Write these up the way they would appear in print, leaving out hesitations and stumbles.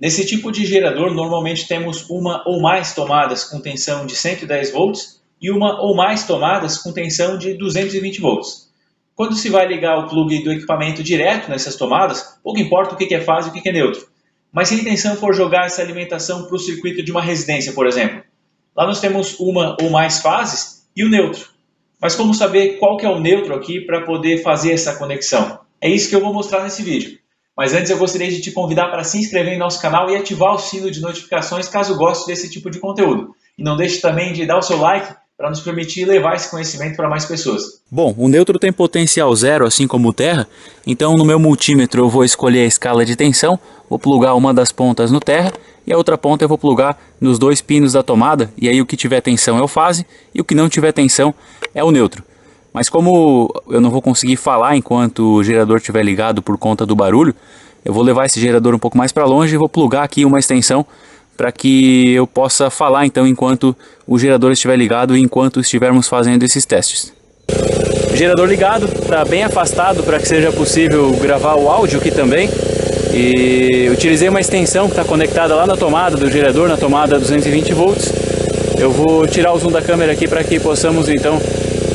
Nesse tipo de gerador, normalmente temos uma ou mais tomadas com tensão de 110 volts e uma ou mais tomadas com tensão de 220 volts. Quando se vai ligar o plug do equipamento direto nessas tomadas, pouco importa o que é fase e o que é neutro. Mas se a intenção for jogar essa alimentação para o circuito de uma residência, por exemplo, lá nós temos uma ou mais fases e o neutro. Mas como saber qual que é o neutro aqui para poder fazer essa conexão? É isso que eu vou mostrar nesse vídeo. Mas antes eu gostaria de te convidar para se inscrever em nosso canal e ativar o sino de notificações caso goste desse tipo de conteúdo. E não deixe também de dar o seu like para nos permitir levar esse conhecimento para mais pessoas. Bom, o neutro tem potencial zero, assim como o terra, então no meu multímetro eu vou escolher a escala de tensão, vou plugar uma das pontas no terra e a outra ponta eu vou plugar nos dois pinos da tomada, e aí o que tiver tensão é o fase e o que não tiver tensão é o neutro. Mas como eu não vou conseguir falar enquanto o gerador estiver ligado por conta do barulho, eu vou levar esse gerador um pouco mais para longe e vou plugar aqui uma extensão para que eu possa falar então enquanto o gerador estiver ligado e enquanto estivermos fazendo esses testes. O gerador ligado, está bem afastado para que seja possível gravar o áudio aqui também. E utilizei uma extensão que está conectada lá na tomada do gerador, na tomada 220 volts. Eu vou tirar o zoom da câmera aqui para que possamos então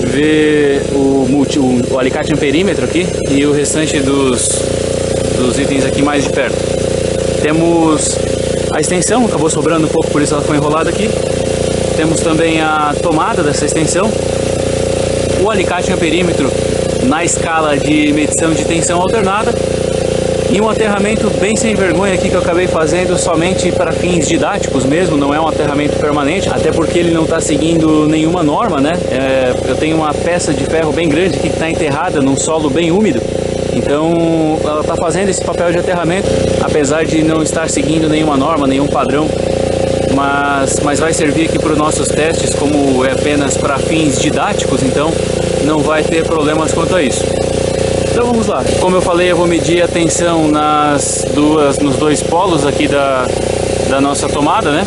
ver o alicate amperímetro aqui e o restante dos itens aqui mais de perto. Temos a extensão, acabou sobrando um pouco, por isso ela foi enrolada aqui. Temos também a tomada dessa extensão, o alicate amperímetro na escala de medição de tensão alternada e um aterramento bem sem vergonha aqui que eu acabei fazendo somente para fins didáticos mesmo, não é um aterramento permanente, até porque ele não está seguindo nenhuma norma, né? Eu tenho uma peça de ferro bem grande aqui que está enterrada num solo bem úmido, então ela está fazendo esse papel de aterramento, apesar de não estar seguindo nenhuma norma, nenhum padrão, mas vai servir aqui para os nossos testes, como é apenas para fins didáticos, então não vai ter problemas quanto a isso. Então vamos lá, como eu falei, eu vou medir a tensão nos dois polos aqui da nossa tomada, né?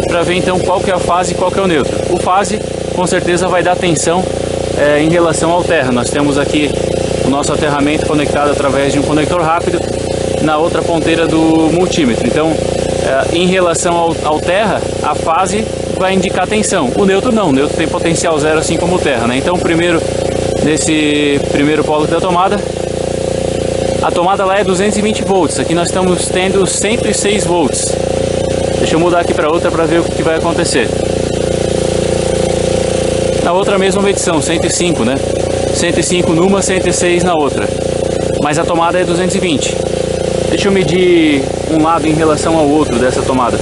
Para ver então qual que é a fase e qual que é o neutro. O fase com certeza vai dar tensão em relação ao terra. Nós temos aqui o nosso aterramento conectado através de um conector rápido na outra ponteira do multímetro. Então em relação ao terra, a fase vai indicar tensão. O neutro não, o neutro tem potencial zero assim como o terra, né? Então primeiro, nesse primeiro polo da tomada, a tomada lá é 220 volts, aqui nós estamos tendo 106 volts. Deixa eu mudar aqui para outra para ver o que vai acontecer. Na outra mesma medição, 105, né? 105 numa, 106 na outra. Mas a tomada é 220. Deixa eu medir um lado em relação ao outro dessa tomada.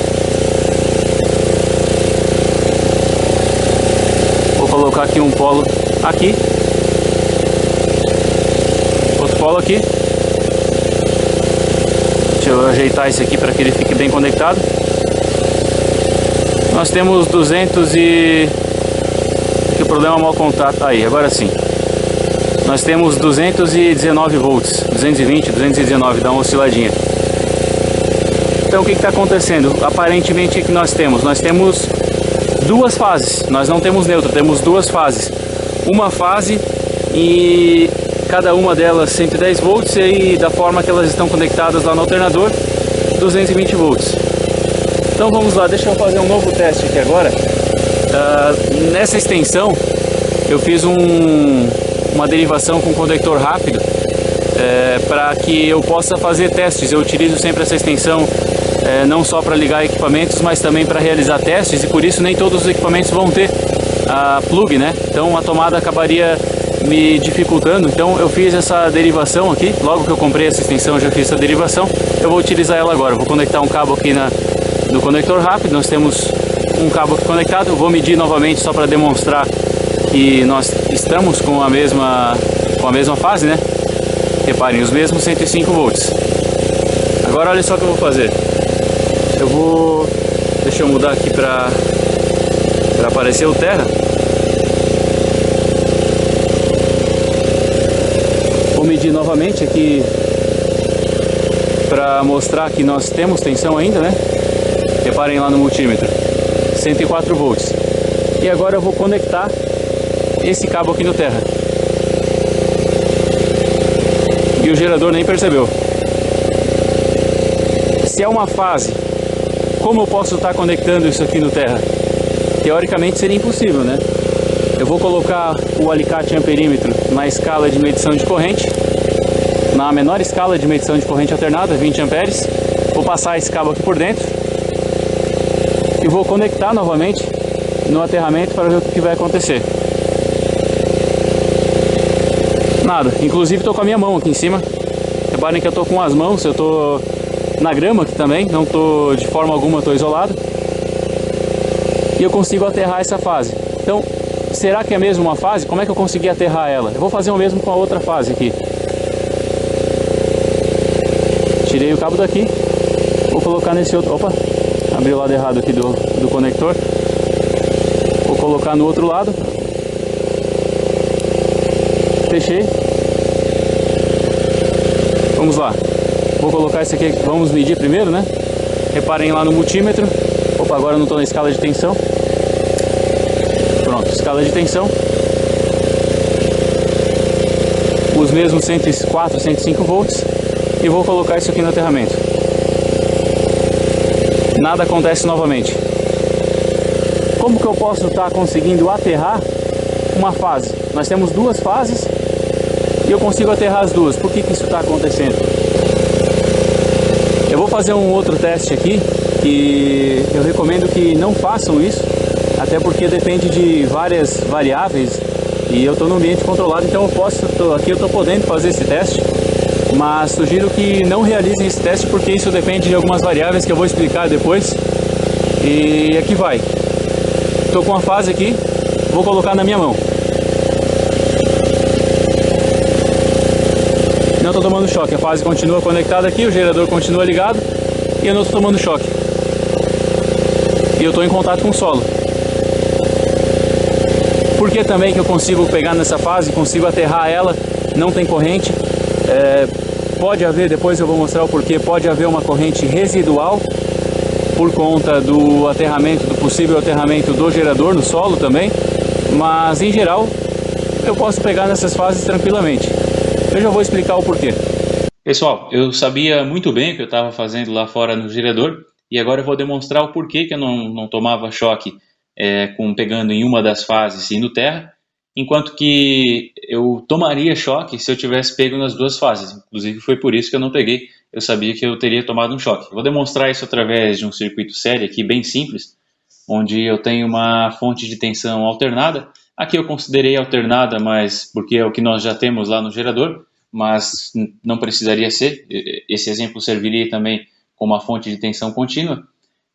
Vou colocar aqui um polo aqui. Outro polo aqui. Deixa eu ajeitar esse aqui para que ele fique bem conectado. Nós temos 200 e... que o problema é o mau contato. Aí, agora sim. Nós temos 219 volts. 220, 219, dá uma osciladinha. Então o que está acontecendo? Aparentemente o que nós temos? Nós temos duas fases. Nós não temos neutro, temos duas fases. Uma fase e... cada uma delas 110 volts e da forma que elas estão conectadas lá no alternador, 220 volts. Então vamos lá, deixa eu fazer um novo teste aqui agora. Nessa extensão eu fiz uma derivação com conector rápido para que eu possa fazer testes. Eu utilizo sempre essa extensão não só para ligar equipamentos, mas também para realizar testes, e por isso nem todos os equipamentos vão ter plug, né? Então a tomada acabaria me dificultando, então eu fiz essa derivação aqui. Logo que eu comprei essa extensão eu já fiz essa derivação. Eu vou utilizar ela agora, vou conectar um cabo aqui no conector rápido. Nós temos um cabo aqui conectado, vou medir novamente só para demonstrar que nós estamos com a mesma fase, né? Reparem, os mesmos 105 volts. Agora olha só o que eu vou fazer. Deixa eu mudar aqui para aparecer o terra. Vou medir novamente aqui para mostrar que nós temos tensão ainda, né? Reparem lá no multímetro, 104 volts. E agora eu vou conectar esse cabo aqui no terra. E o gerador nem percebeu. Se é uma fase como eu posso estar conectando isso aqui no terra? Teoricamente seria impossível, né? Eu vou colocar o alicate amperímetro na escala de medição de corrente, na menor escala de medição de corrente alternada, 20 amperes. Vou passar esse cabo aqui por dentro e vou conectar novamente no aterramento para ver o que vai acontecer. Nada, inclusive estou com a minha mão aqui em cima. Reparem que eu estou com as mãos, eu estou na grama aqui também, não estou de forma alguma, estou isolado. E eu consigo aterrar essa fase. Então, será que é mesmo uma fase? Como é que eu consegui aterrar ela? Eu vou fazer o mesmo com a outra fase aqui. Tirei o cabo daqui, vou colocar nesse outro... Opa, abri o lado errado aqui do conector. Vou colocar no outro lado. Fechei. Vamos lá. Vou colocar esse aqui, vamos medir primeiro, né? Reparem lá no multímetro. Opa, agora eu não estou na escala de tensão. Pronto, escala de tensão. Os mesmos 104, 105 volts. E vou colocar isso aqui no aterramento. Nada acontece novamente. Como que eu posso estar conseguindo aterrar uma fase? Nós temos duas fases e eu consigo aterrar as duas. Por que isso está acontecendo? Eu vou fazer um outro teste aqui, que eu recomendo que não façam isso, até porque depende de várias variáveis e eu estou no ambiente controlado, então aqui eu estou podendo fazer esse teste, mas sugiro que não realizem esse teste porque isso depende de algumas variáveis que eu vou explicar depois. E aqui vai. Estou com a fase aqui, vou colocar na minha mão. Não estou tomando choque, a fase continua conectada aqui, o gerador continua ligado e eu não estou tomando choque. E eu estou em contato com o solo. Por que também que eu consigo pegar nessa fase, consigo aterrar ela, não tem corrente? Pode haver, depois eu vou mostrar o porquê, pode haver uma corrente residual por conta do aterramento, do possível aterramento do gerador no solo também, mas em geral eu posso pegar nessas fases tranquilamente. Eu já vou explicar o porquê. Pessoal, eu sabia muito bem o que eu estava fazendo lá fora no gerador e agora eu vou demonstrar o porquê que eu não tomava choque pegando em uma das fases e no terra, enquanto que eu tomaria choque se eu tivesse pego nas duas fases. Inclusive foi por isso que eu não peguei, eu sabia que eu teria tomado um choque. Vou demonstrar isso através de um circuito série aqui bem simples, onde eu tenho uma fonte de tensão alternada. Aqui eu considerei alternada, mas porque é o que nós já temos lá no gerador, mas não precisaria ser. Esse exemplo serviria também como uma fonte de tensão contínua.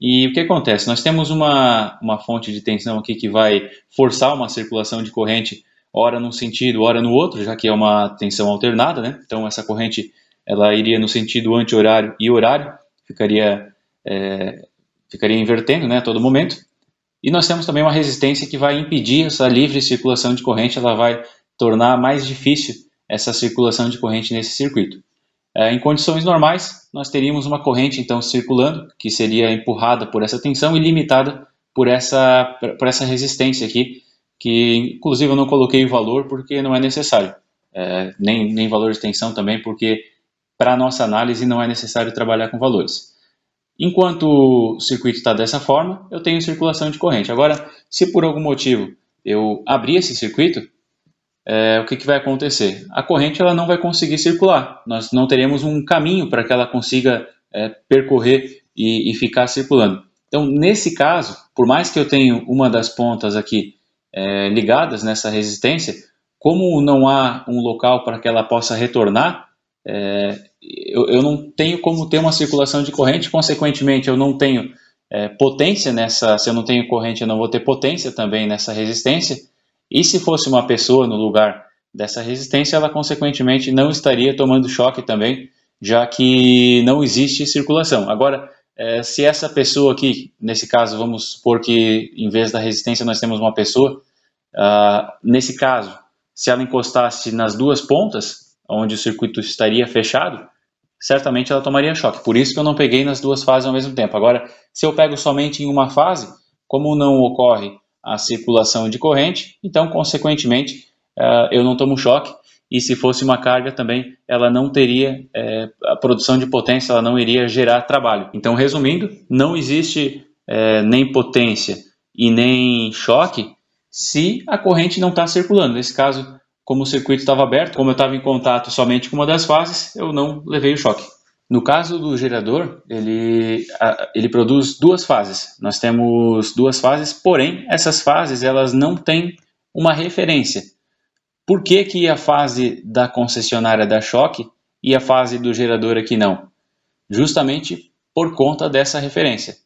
E o que acontece? Nós temos uma fonte de tensão aqui que vai forçar uma circulação de corrente, ora num sentido, ora no outro, já que é uma tensão alternada, né? Então essa corrente ela iria no sentido anti-horário e horário, ficaria invertendo, né, a todo momento. E nós temos também uma resistência que vai impedir essa livre circulação de corrente, ela vai tornar mais difícil essa circulação de corrente nesse circuito. Em condições normais, nós teríamos uma corrente então circulando, que seria empurrada por essa tensão e limitada por essa resistência aqui, que inclusive eu não coloquei o valor porque não é necessário, nem valor de tensão também, porque para a nossa análise não é necessário trabalhar com valores. Enquanto o circuito está dessa forma, eu tenho circulação de corrente. Agora, se por algum motivo eu abrir esse circuito, o que vai acontecer? A corrente ela não vai conseguir circular. Nós não teremos um caminho para que ela consiga percorrer e ficar circulando. Então, nesse caso, por mais que eu tenha uma das pontas aqui ligadas nessa resistência, como não há um local para que ela possa retornar, eu não tenho como ter uma circulação de corrente, consequentemente eu não tenho potência se eu não tenho corrente eu não vou ter potência também nessa resistência, e se fosse uma pessoa no lugar dessa resistência, ela consequentemente não estaria tomando choque também, já que não existe circulação. Agora, se essa pessoa aqui, nesse caso vamos supor que em vez da resistência nós temos uma pessoa, nesse caso, se ela encostasse nas duas pontas, onde o circuito estaria fechado, certamente ela tomaria choque. Por isso que eu não peguei nas duas fases ao mesmo tempo. Agora, se eu pego somente em uma fase, como não ocorre a circulação de corrente, então, consequentemente, eu não tomo choque. e se fosse uma carga também, ela não teria a produção de potência, ela não iria gerar trabalho. Então, resumindo, não existe nem potência e nem choque se a corrente não está circulando. Nesse caso, como o circuito estava aberto, como eu estava em contato somente com uma das fases, eu não levei o choque. No caso do gerador, ele produz duas fases. Nós temos duas fases, porém, essas fases elas não têm uma referência. Por que que a fase da concessionária dá choque e a fase do gerador aqui não? Justamente por conta dessa referência.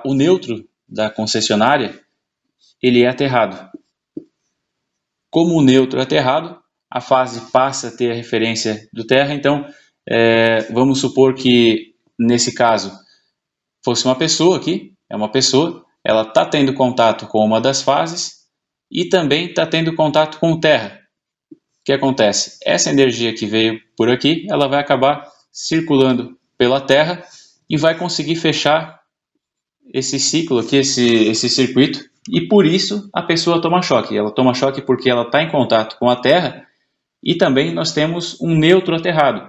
O neutro da concessionária ele é aterrado. Como o neutro é aterrado, a fase passa a ter a referência do terra, então vamos supor que nesse caso fosse uma pessoa aqui, ela está tendo contato com uma das fases e também está tendo contato com o terra. O que acontece? Essa energia que veio por aqui, ela vai acabar circulando pela terra e vai conseguir fechar esse ciclo aqui, esse circuito, e por isso a pessoa toma choque. Ela toma choque porque ela está em contato com a terra e também nós temos um neutro aterrado.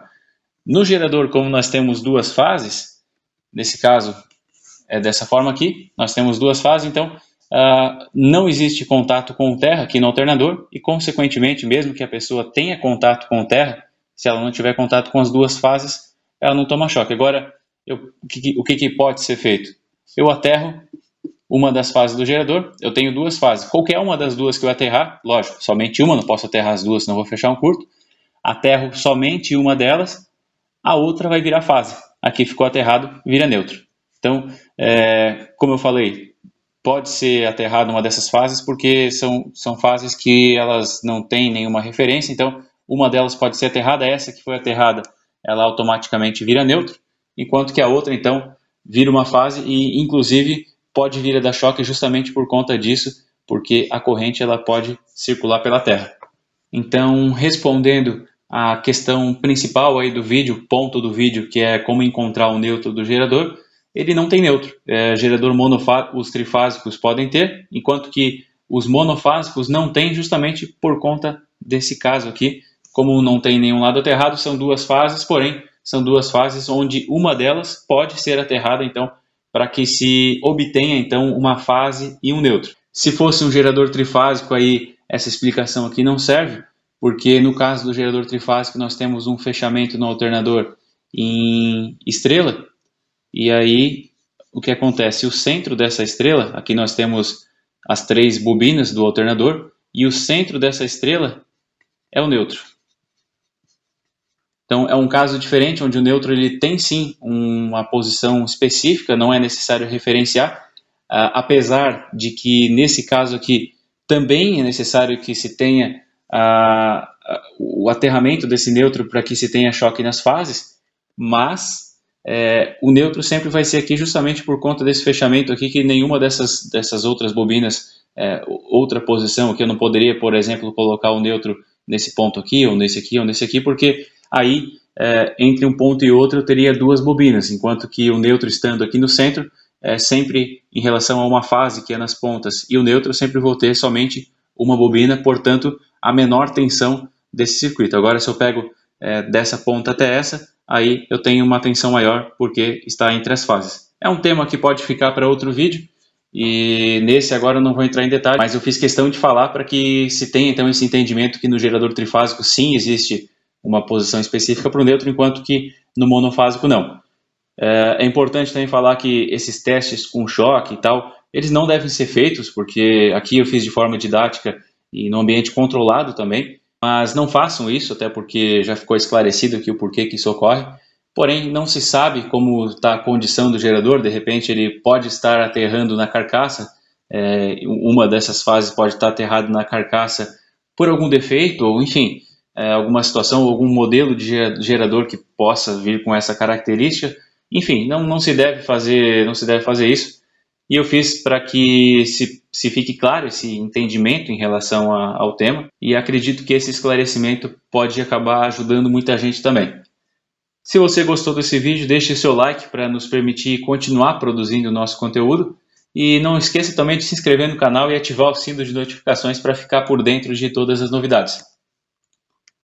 No gerador, como nós temos duas fases, nesse caso é dessa forma aqui, nós temos duas fases, então não existe contato com o terra aqui no alternador e, consequentemente, mesmo que a pessoa tenha contato com o terra, se ela não tiver contato com as duas fases, ela não toma choque. Agora, o que pode ser feito? Eu aterro uma das fases do gerador, eu tenho duas fases. Qualquer uma das duas que eu aterrar, lógico, somente uma, não posso aterrar as duas, senão vou fechar um curto. Aterro somente uma delas, a outra vai virar fase. Aqui ficou aterrado, vira neutro. Então, como eu falei, pode ser aterrado uma dessas fases porque são fases que elas não têm nenhuma referência, então uma delas pode ser aterrada, essa que foi aterrada, ela automaticamente vira neutro, enquanto que a outra, então, vira uma fase e, inclusive, pode vir a dar choque justamente por conta disso, porque a corrente ela pode circular pela terra. Então, respondendo à questão principal aí do vídeo, ponto do vídeo, que é como encontrar o neutro do gerador, ele não tem neutro. Gerador monofásico, os trifásicos podem ter, enquanto que os monofásicos não têm, justamente por conta desse caso aqui. Como não tem nenhum lado aterrado, são duas fases, porém, são duas fases onde uma delas pode ser aterrada, então, para que se obtenha, então, uma fase e um neutro. Se fosse um gerador trifásico, aí essa explicação aqui não serve, porque no caso do gerador trifásico nós temos um fechamento no alternador em estrela, e aí o que acontece? O centro dessa estrela, aqui nós temos as três bobinas do alternador, e o centro dessa estrela é o neutro. Então, é um caso diferente, onde o neutro ele tem sim uma posição específica, não é necessário referenciar, apesar de que nesse caso aqui também é necessário que se tenha o aterramento desse neutro para que se tenha choque nas fases, mas o neutro sempre vai ser aqui justamente por conta desse fechamento aqui, que nenhuma dessas outras bobinas, outra posição aqui, eu não poderia, por exemplo, colocar o neutro nesse ponto aqui, ou nesse aqui, ou nesse aqui, porque aí, entre um ponto e outro, eu teria duas bobinas, enquanto que o neutro estando aqui no centro, sempre em relação a uma fase que é nas pontas, e o neutro eu sempre vou ter somente uma bobina, portanto, a menor tensão desse circuito. Agora, se eu pego dessa ponta até essa, aí eu tenho uma tensão maior, porque está entre as fases. É um tema que pode ficar para outro vídeo, e nesse agora eu não vou entrar em detalhe, mas eu fiz questão de falar para que se tenha então esse entendimento que no gerador trifásico sim existe uma posição específica para o neutro, enquanto que no monofásico não. É importante também falar que esses testes com choque e tal, eles não devem ser feitos, porque aqui eu fiz de forma didática e no ambiente controlado também, mas não façam isso, até porque já ficou esclarecido aqui o porquê que isso ocorre. Porém, não se sabe como está a condição do gerador, de repente ele pode estar aterrando na carcaça, uma dessas fases pode estar aterrada na carcaça por algum defeito, ou enfim, alguma situação, algum modelo de gerador que possa vir com essa característica. Enfim, não se deve fazer isso. E eu fiz para que se fique claro esse entendimento em relação ao tema, e acredito que esse esclarecimento pode acabar ajudando muita gente também. Se você gostou desse vídeo, deixe seu like para nos permitir continuar produzindo o nosso conteúdo. E não esqueça também de se inscrever no canal e ativar o sino de notificações para ficar por dentro de todas as novidades.